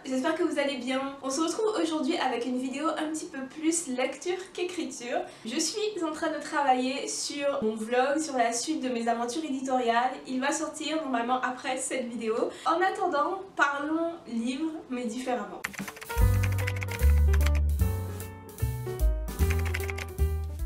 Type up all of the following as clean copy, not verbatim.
j'espère que vous allez bien. On se retrouve aujourd'hui avec une vidéo un petit peu plus lecture qu'écriture. Je suis en train de travailler sur mon vlog, sur la suite de mes aventures éditoriales. Il va sortir normalement après cette vidéo. En attendant, parlons livres mais différemment.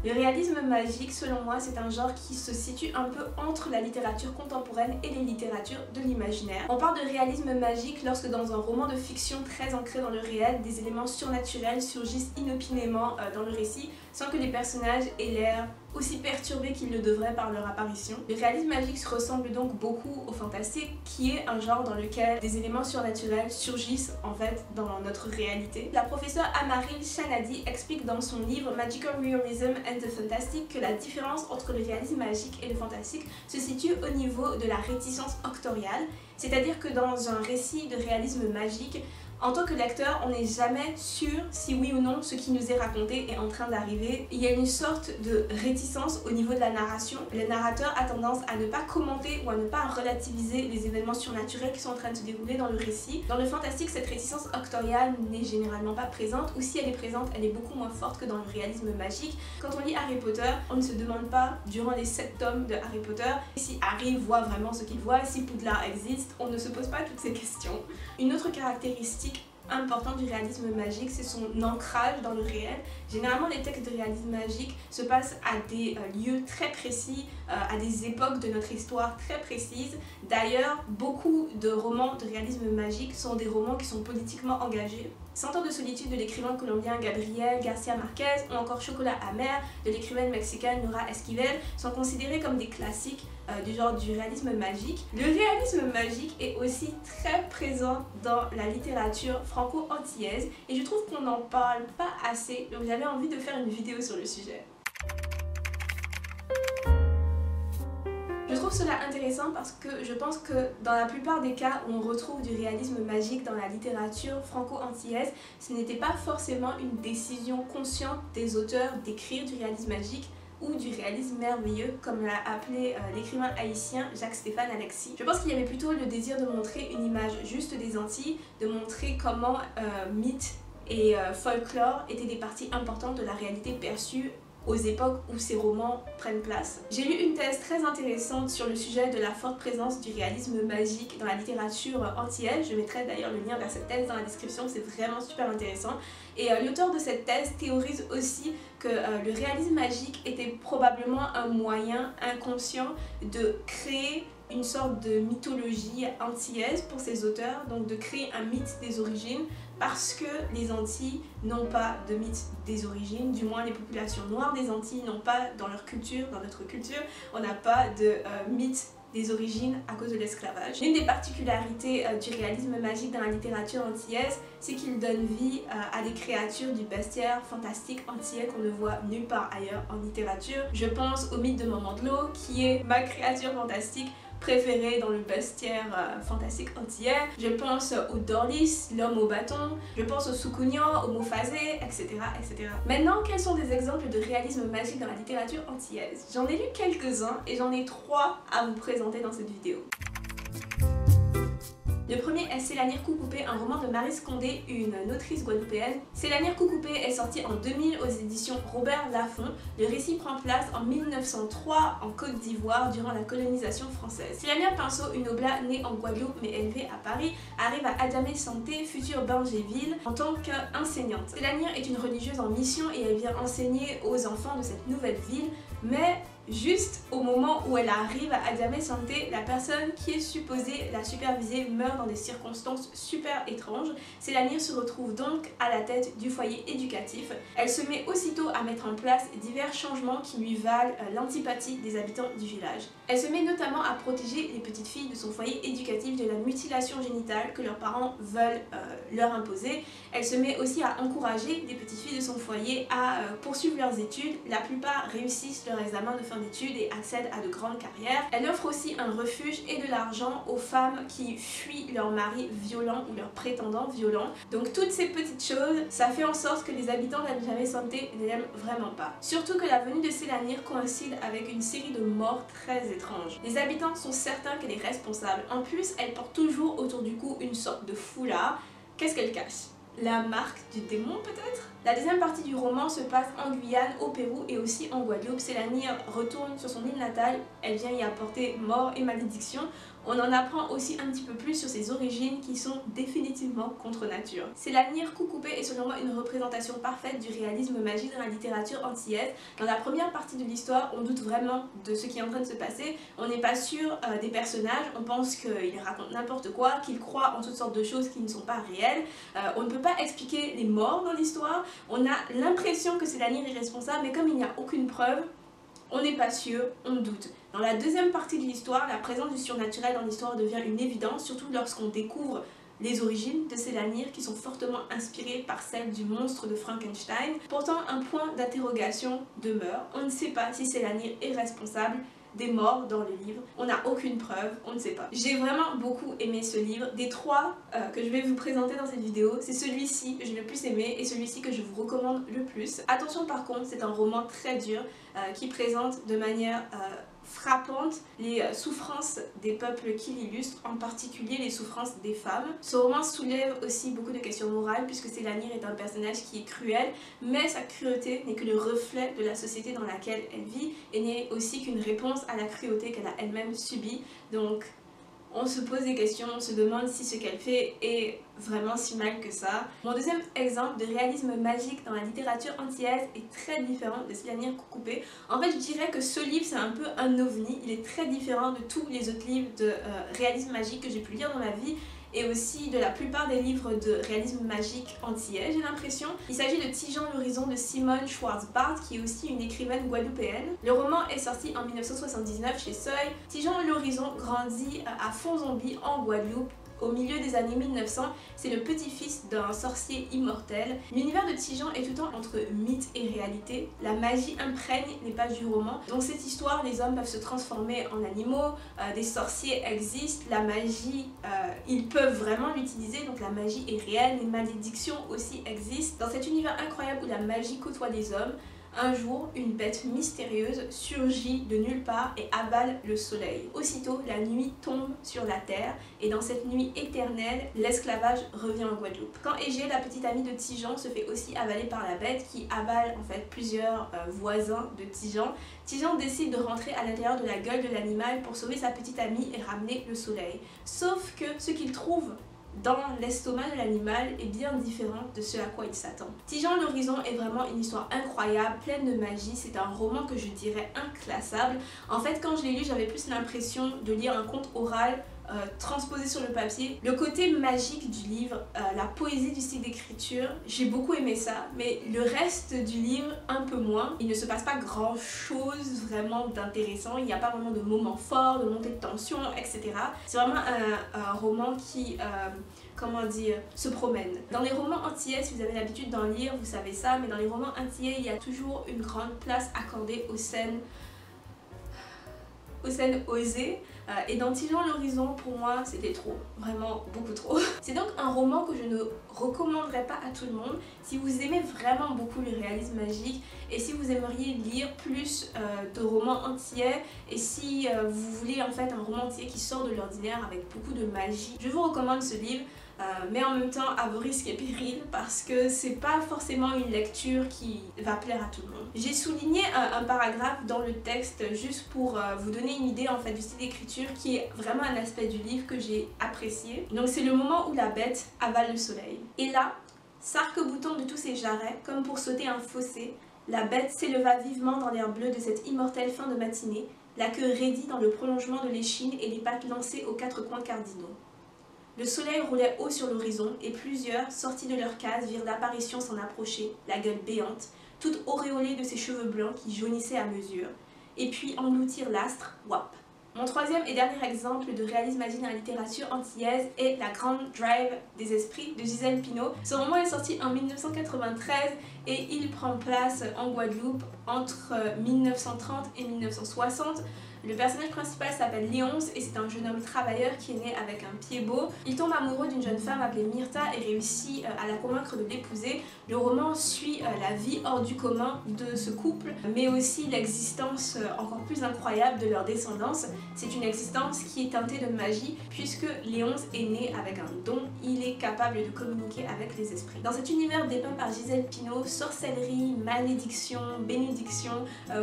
Le réalisme magique, selon moi, c'est un genre qui se situe un peu entre la littérature contemporaine et les littératures de l'imaginaire. On parle de réalisme magique lorsque dans un roman de fiction très ancré dans le réel, des éléments surnaturels surgissent inopinément dans le récit sans que les personnages aient l'air aussi perturbés qu'ils le devraient par leur apparition. Le réalisme magique ressemble donc beaucoup au fantastique, qui est un genre dans lequel des éléments surnaturels surgissent en fait dans notre réalité. La professeure Amaril Shanadi explique dans son livre Magical Realism and the Fantastic que la différence entre le réalisme magique et le fantastique se situe au niveau de la réticence octoriale, c'est-à-dire que dans un récit de réalisme magique, en tant que lecteur, on n'est jamais sûr si oui ou non ce qui nous est raconté est en train d'arriver. Il y a une sorte de réticence au niveau de la narration. Le narrateur a tendance à ne pas commenter ou à ne pas relativiser les événements surnaturels qui sont en train de se dérouler dans le récit. Dans le fantastique, cette réticence octoriale n'est généralement pas présente, ou si elle est présente, elle est beaucoup moins forte que dans le réalisme magique. Quand on lit Harry Potter, on ne se demande pas durant les 7 tomes de Harry Potter si Harry voit vraiment ce qu'il voit, si Poudlard existe. On ne se pose pas toutes ces questions. Une autre caractéristique important du réalisme magique, c'est son ancrage dans le réel. Généralement, les textes de réalisme magique se passent à des lieux très précis, à des époques de notre histoire très précises. D'ailleurs, beaucoup de romans de réalisme magique sont des romans qui sont politiquement engagés. 100 ans de solitude de l'écrivain colombien Gabriel García Márquez ou encore Chocolat amer de l'écrivaine mexicaine Nora Esquivel sont considérés comme des classiques du genre du réalisme magique. Le réalisme magique est aussi très présent dans la littérature franco-antillaise et je trouve qu'on n'en parle pas assez, donc j'avais envie de faire une vidéo sur le sujet. Je trouve cela intéressant parce que je pense que dans la plupart des cas où on retrouve du réalisme magique dans la littérature franco-antillaise, ce n'était pas forcément une décision consciente des auteurs d'écrire du réalisme magique ou du réalisme merveilleux, comme l'a appelé l'écrivain haïtien Jacques-Stéphane Alexis. Je pense qu'il y avait plutôt le désir de montrer une image juste des Antilles, de montrer comment mythe et folklore étaient des parties importantes de la réalité perçue aux époques où ces romans prennent place. J'ai lu une thèse très intéressante sur le sujet de la forte présence du réalisme magique dans la littérature antillaise. Je mettrai d'ailleurs le lien vers cette thèse dans la description, c'est vraiment super intéressant. Et l'auteur de cette thèse théorise aussi que le réalisme magique était probablement un moyen inconscient de créer une sorte de mythologie antillaise pour ces auteurs, donc de créer un mythe des origines, parce que les Antilles n'ont pas de mythe des origines, du moins les populations noires des Antilles n'ont pas dans leur culture, dans notre culture, on n'a pas de mythe des origines à cause de l'esclavage. L'une des particularités du réalisme magique dans la littérature antillaise, c'est qu'il donne vie à des créatures du bestiaire fantastique antillais qu'on ne voit nulle part ailleurs en littérature. Je pense au mythe de Momandlo, qui est ma créature fantastique préférée dans le bestiaire fantastique antillais. Je pense au Dorlis, l'homme au bâton, je pense au Soukounian, au Mofazé, etc., etc. Maintenant, quels sont des exemples de réalisme magique dans la littérature antillaise? J'en ai lu quelques-uns et j'en ai 3 à vous présenter dans cette vidéo. Le premier est Sélanir Coucoupé, un roman de Marie Scondé, une autrice guadeloupéenne. Sélanir Coucoupé est sorti en 2000 aux éditions Robert Laffont. Le récit prend place en 1903 en Côte d'Ivoire durant la colonisation française. Sélanir Pinceau, une oblat née en Guadeloupe mais élevée à Paris, arrive à Adjamé Santé, future Bangéville, en tant qu'enseignante. Sélanir est une religieuse en mission et elle vient enseigner aux enfants de cette nouvelle ville, mais juste au moment où elle arrive à Adjamé Santé, la personne qui est supposée la superviser meurt dans des circonstances super étranges. Sélanir se retrouve donc à la tête du foyer éducatif. Elle se met aussitôt à mettre en place divers changements qui lui valent l'antipathie des habitants du village. Elle se met notamment à protéger les petites filles de son foyer éducatif de la mutilation génitale que leurs parents veulent leur imposer. Elle se met aussi à encourager les petites filles de son foyer à poursuivre leurs études. La plupart réussissent leur examen de fin d'études et accèdent à de grandes carrières. Elle offre aussi un refuge et de l'argent aux femmes qui fuient leur mari violent ou leur prétendant violent. Donc toutes ces petites choses, ça fait en sorte que les habitants d'Adjamé Santé ne l'aiment vraiment pas. Surtout que la venue de Sélanir coïncide avec une série de morts très étranges. Les habitants sont certains qu'elle est responsable. En plus, elle porte toujours autour du cou une sorte de foulard qu'est-ce qu'elle cache? La marque du démon peut-être? La deuxième partie du roman se passe en Guyane, au Pérou et aussi en Guadeloupe. Sélanir retourne sur son île natale, elle vient y apporter mort et malédiction. On en apprend aussi un petit peu plus sur ses origines qui sont définitivement contre nature. Sélanir Coucoupé est selon moi une représentation parfaite du réalisme magique dans la littérature antillaise. Dans la première partie de l'histoire, on doute vraiment de ce qui est en train de se passer. On n'est pas sûr des personnages, on pense qu'ils racontent n'importe quoi, qu'ils croient en toutes sortes de choses qui ne sont pas réelles. On ne peut pas expliquer les morts dans l'histoire. On a l'impression que Sélanir est responsable, mais comme il n'y a aucune preuve, on n'est pas sûr, on doute. Dans la deuxième partie de l'histoire, la présence du surnaturel dans l'histoire devient une évidence, surtout lorsqu'on découvre les origines de Sélanir qui sont fortement inspirées par celles du monstre de Frankenstein. Pourtant, un point d'interrogation demeure. On ne sait pas si Sélanir est responsable des morts dans le livre. On n'a aucune preuve, on ne sait pas. J'ai vraiment beaucoup aimé ce livre. Des trois que je vais vous présenter dans cette vidéo, c'est celui-ci que j'ai le plus aimé et celui-ci que je vous recommande le plus. Attention par contre, c'est un roman très dur qui présente de manière frappante les souffrances des peuples qui l'illustrent, en particulier les souffrances des femmes. Ce roman soulève aussi beaucoup de questions morales puisque Sélanir est un personnage qui est cruel, mais sa cruauté n'est que le reflet de la société dans laquelle elle vit et n'est aussi qu'une réponse à la cruauté qu'elle a elle-même subie. Donc on se pose des questions, on se demande si ce qu'elle fait est vraiment si mal que ça. Mon deuxième exemple de réalisme magique dans la littérature antillaise est très différent de Sélanir Coucoupé. En fait, je dirais que ce livre, c'est un peu un ovni. Il est très différent de tous les autres livres de réalisme magique que j'ai pu lire dans ma vie et aussi de la plupart des livres de réalisme magique antillais, j'ai l'impression. Il s'agit de Tigeant l'horizon de Simone Schwartz-Bart, qui est aussi une écrivaine guadeloupéenne. Le roman est sorti en 1979 chez Seuil. Tigeant l'horizon grandit à Fonzombie en Guadeloupe. Au milieu des années 1900, c'est le petit-fils d'un sorcier immortel. L'univers de Tigeant est tout le temps entre mythe et réalité. La magie imprègne les pages du roman. Dans cette histoire, les hommes peuvent se transformer en animaux, des sorciers existent, la magie, ils peuvent vraiment l'utiliser, donc la magie est réelle, les malédictions aussi existent. Dans cet univers incroyable où la magie côtoie les hommes, un jour, une bête mystérieuse surgit de nulle part et avale le soleil. Aussitôt, la nuit tombe sur la terre et dans cette nuit éternelle, l'esclavage revient en Guadeloupe. Quand Égée, la petite amie de Tigeant, se fait aussi avaler par la bête qui avale en fait plusieurs voisins de Tigeant, Tigeant décide de rentrer à l'intérieur de la gueule de l'animal pour sauver sa petite amie et ramener le soleil. Sauf que ce qu'il trouve dans l'estomac de l'animal est bien différent de ce à quoi il s'attend. Tigeant l'horizon est vraiment une histoire incroyable, pleine de magie. C'est un roman que je dirais inclassable. En fait, quand je l'ai lu, j'avais plus l'impression de lire un conte oral transposé sur le papier. Le côté magique du livre, la poésie du style d'écriture, j'ai beaucoup aimé ça, mais le reste du livre, un peu moins. Il ne se passe pas grand chose vraiment d'intéressant, il n'y a pas vraiment de moments forts, de montée de tension, etc. C'est vraiment un roman qui, comment dire, se promène. Dans les romans antillais, si vous avez l'habitude d'en lire, vous savez ça, mais dans les romans antillais, il y a toujours une grande place accordée aux scènes osées. Et dans Tigeant l'horizon, pour moi, c'était trop, vraiment beaucoup trop. C'est donc un roman que je ne recommanderais pas à tout le monde. Si vous aimez vraiment beaucoup le réalisme magique et si vous aimeriez lire plus de romans antillais et si vous voulez en fait un roman antillais qui sort de l'ordinaire avec beaucoup de magie, je vous recommande ce livre. Mais en même temps à vos risques et périls parce que c'est pas forcément une lecture qui va plaire à tout le monde. J'ai souligné un paragraphe dans le texte juste pour vous donner une idée en fait du style d'écriture qui est vraiment un aspect du livre que j'ai apprécié. Donc c'est le moment où la bête avale le soleil. Et là, s'arc-boutant de tous ses jarrets comme pour sauter un fossé, la bête s'éleva vivement dans l'air bleu de cette immortelle fin de matinée, la queue raidie dans le prolongement de l'échine et les pattes lancées aux quatre coins cardinaux. Le soleil roulait haut sur l'horizon et plusieurs, sortis de leur case, virent l'apparition s'en approcher, la gueule béante, toute auréolée de ses cheveux blancs qui jaunissaient à mesure, et puis engloutirent l'astre, wap. Mon troisième et dernier exemple de réalisme magique dans la littérature antillaise est La Grande Drive des Esprits de Gisèle Pineau. Ce roman est sorti en 1993 et il prend place en Guadeloupe entre 1930 et 1960. Le personnage principal s'appelle Léonce et c'est un jeune homme travailleur qui est né avec un pied beau. Il tombe amoureux d'une jeune femme appelée Myrtha et réussit à la convaincre de l'épouser. Le roman suit la vie hors du commun de ce couple, mais aussi l'existence encore plus incroyable de leur descendance. C'est une existence qui est teintée de magie puisque Léonce est né avec un don, il est capable de communiquer avec les esprits. Dans cet univers dépeint par Gisèle Pineau, sorcellerie, malédiction, bénédiction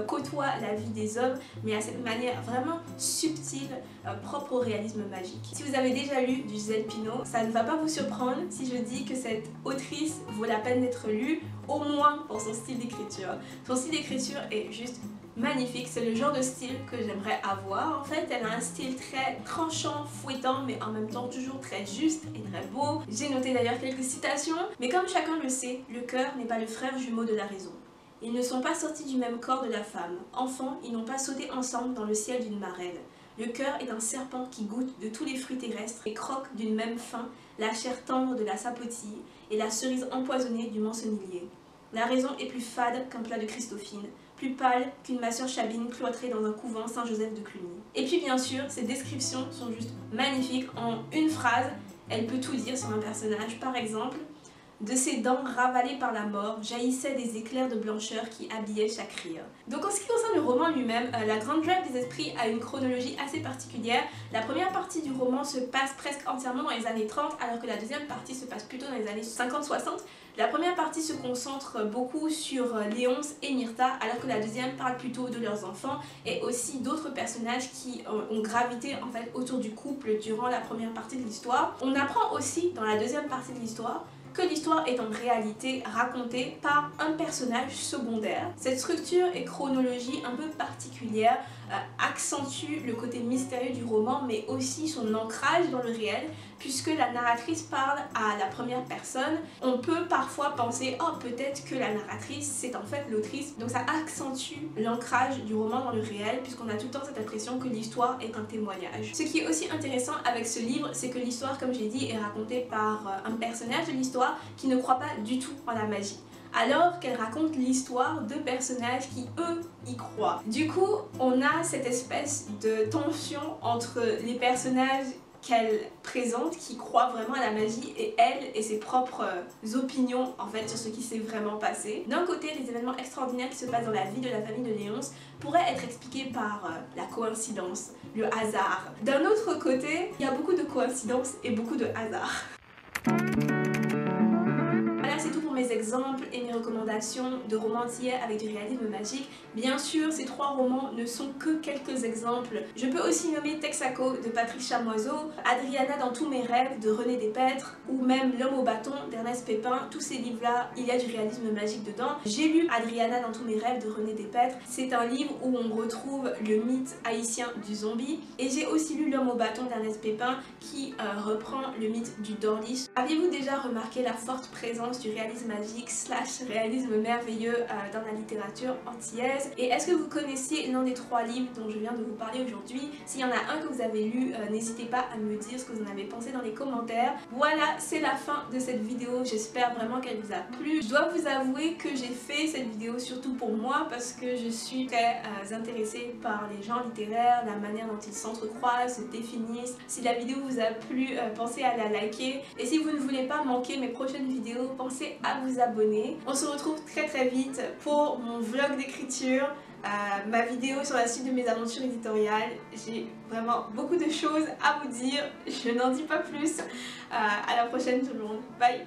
côtoient la vie des hommes, mais à cette manière vraiment subtile, propre au réalisme magique. Si vous avez déjà lu du Gisèle Pineau, ça ne va pas vous surprendre si je dis que cette autrice vaut la peine d'être lue, au moins pour son style d'écriture. Son style d'écriture est juste magnifique, c'est le genre de style que j'aimerais avoir. En fait, elle a un style très tranchant, fouettant, mais en même temps toujours très juste et très beau. J'ai noté d'ailleurs quelques citations, mais comme chacun le sait, le cœur n'est pas le frère jumeau de la raison. Ils ne sont pas sortis du même corps de la femme. Enfants, ils n'ont pas sauté ensemble dans le ciel d'une marelle. Le cœur est un serpent qui goûte de tous les fruits terrestres et croque d'une même faim la chair tendre de la sapotille et la cerise empoisonnée du mancenillier. La raison est plus fade qu'un plat de Christophine, plus pâle qu'une masseur chabine cloîtrée dans un couvent Saint-Joseph de Cluny. Et puis bien sûr, ces descriptions sont juste magnifiques. En une phrase, elle peut tout dire sur un personnage. Par exemple, de ses dents ravalées par la mort, jaillissaient des éclairs de blancheur qui habillaient chaque rire. Donc en ce qui concerne le roman lui-même, La Grande Grève des Esprits a une chronologie assez particulière. La première partie du roman se passe presque entièrement dans les années 30, alors que la deuxième partie se passe plutôt dans les années 50-60. La première partie se concentre beaucoup sur Léonce et Myrtha, alors que la deuxième parle plutôt de leurs enfants et aussi d'autres personnages qui ont gravité en fait autour du couple durant la première partie de l'histoire. On apprend aussi dans la deuxième partie de l'histoire que l'histoire est en réalité racontée par un personnage secondaire. Cette structure et chronologie un peu particulière accentue le côté mystérieux du roman, mais aussi son ancrage dans le réel, puisque la narratrice parle à la première personne. On peut parfois penser, oh peut-être que la narratrice c'est en fait l'autrice, donc ça accentue l'ancrage du roman dans le réel, puisqu'on a tout le temps cette impression que l'histoire est un témoignage. Ce qui est aussi intéressant avec ce livre, c'est que l'histoire, comme j'ai dit, est racontée par un personnage de l'histoire qui ne croit pas du tout en la magie, alors qu'elle raconte l'histoire de personnages qui, eux, y croient. Du coup, on a cette espèce de tension entre les personnages qu'elle présente, qui croient vraiment à la magie, et elle et ses propres opinions en fait sur ce qui s'est vraiment passé. D'un côté, les événements extraordinaires qui se passent dans la vie de la famille de Léonce pourraient être expliqués par la coïncidence, le hasard. D'un autre côté, il y a beaucoup de coïncidences et beaucoup de hasard. C'est tout pour mes exemples et mes recommandations de romans antillais avec du réalisme magique. Bien sûr, ces trois romans ne sont que quelques exemples. Je peux aussi nommer Texaco de Patrick Chamoiseau, Adriana dans tous mes rêves de René Despêtre ou même L'homme au bâton d'Ernest Pépin. Tous ces livres-là, il y a du réalisme magique dedans. J'ai lu Adriana dans tous mes rêves de René Despêtre. C'est un livre où on retrouve le mythe haïtien du zombie. Et j'ai aussi lu L'homme au bâton d'Ernest Pépin qui reprend le mythe du Dorlis. Aviez-vous déjà remarqué la forte présence du réalisme magique / réalisme merveilleux dans la littérature antillaise? Et est-ce que vous connaissiez l'un des trois livres dont je viens de vous parler aujourd'hui? S'il y en a un que vous avez lu, n'hésitez pas à me dire ce que vous en avez pensé dans les commentaires. Voilà, c'est la fin de cette vidéo, j'espère vraiment qu'elle vous a plu. Je dois vous avouer que j'ai fait cette vidéo surtout pour moi parce que je suis très intéressée par les genres littéraires, la manière dont ils s'entrecroisent, se définissent. Si la vidéo vous a plu, pensez à la liker. Et si vous ne voulez pas manquer mes prochaines vidéos, pensez à vous abonner. On se retrouve très vite pour mon vlog d'écriture, ma vidéo sur la suite de mes aventures éditoriales. J'ai vraiment beaucoup de choses à vous dire, je n'en dis pas plus. À la prochaine tout le monde, bye.